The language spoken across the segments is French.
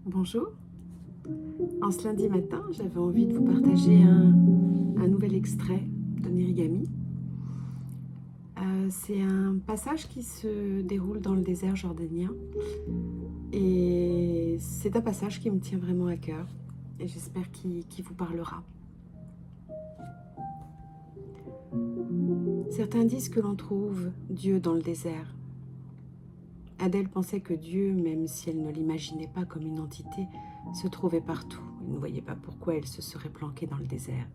Bonjour, en ce lundi matin, j'avais envie de vous partager un nouvel extrait de Nirigami. C'est un passage qui se déroule dans le désert jordanien et c'est un passage qui me tient vraiment à cœur et j'espère qu'il vous parlera. Certains disent que l'on trouve Dieu dans le désert. Adèle pensait que Dieu, même si elle ne l'imaginait pas comme une entité, se trouvait partout. Elle ne voyait pas pourquoi elle se serait planquée dans le désert.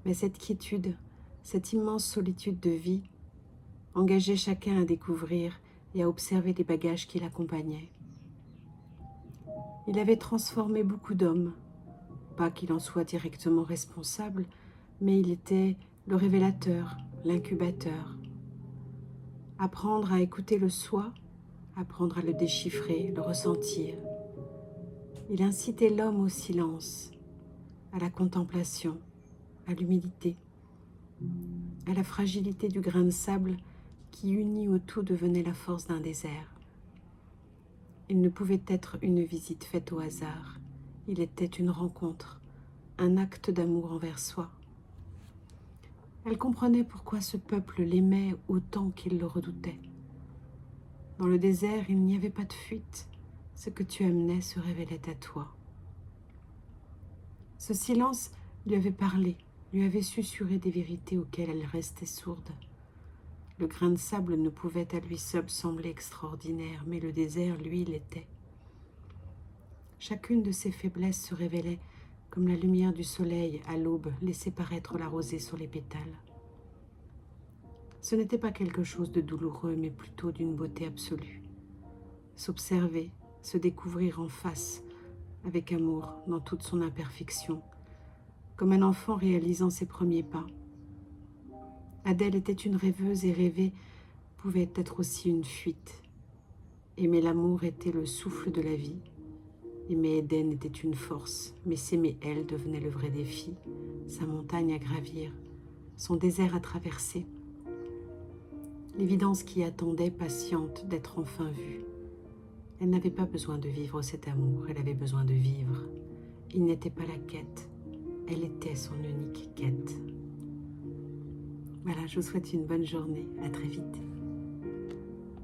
Mais cette quiétude, cette immense solitude de vie, engageait chacun à découvrir et à observer les bagages qui l'accompagnaient. Il avait transformé beaucoup d'hommes, pas qu'il en soit directement responsable, mais il était le révélateur, l'incubateur. Apprendre à écouter le soi, apprendre à le déchiffrer, le ressentir. Il incitait l'homme au silence, à la contemplation, à l'humilité, à la fragilité du grain de sable qui, uni au tout, devenait la force d'un désert. Il ne pouvait être une visite faite au hasard. Il était une rencontre, un acte d'amour envers soi. Elle comprenait pourquoi ce peuple l'aimait autant qu'il le redoutait. Dans le désert, il n'y avait pas de fuite. Ce que tu amenais se révélait à toi. Ce silence lui avait parlé, lui avait susurré des vérités auxquelles elle restait sourde. Le grain de sable ne pouvait à lui seul sembler extraordinaire, mais le désert, lui, l'était. Chacune de ses faiblesses se révélait comme la lumière du soleil à l'aube laissait paraître la rosée sur les pétales. Ce n'était pas quelque chose de douloureux, mais plutôt d'une beauté absolue. S'observer, se découvrir en face, avec amour, dans toute son imperfection, comme un enfant réalisant ses premiers pas. Adèle était une rêveuse et rêver pouvait être aussi une fuite. Aimer l'amour était le souffle de la vie. Aimer Éden était une force, mais s'aimer elle devenait le vrai défi, sa montagne à gravir, son désert à traverser. L'évidence qui attendait, patiente, d'être enfin vue. Elle n'avait pas besoin de vivre cet amour, elle avait besoin de vivre. Il n'était pas la quête, elle était son unique quête. Voilà, je vous souhaite une bonne journée, à très vite.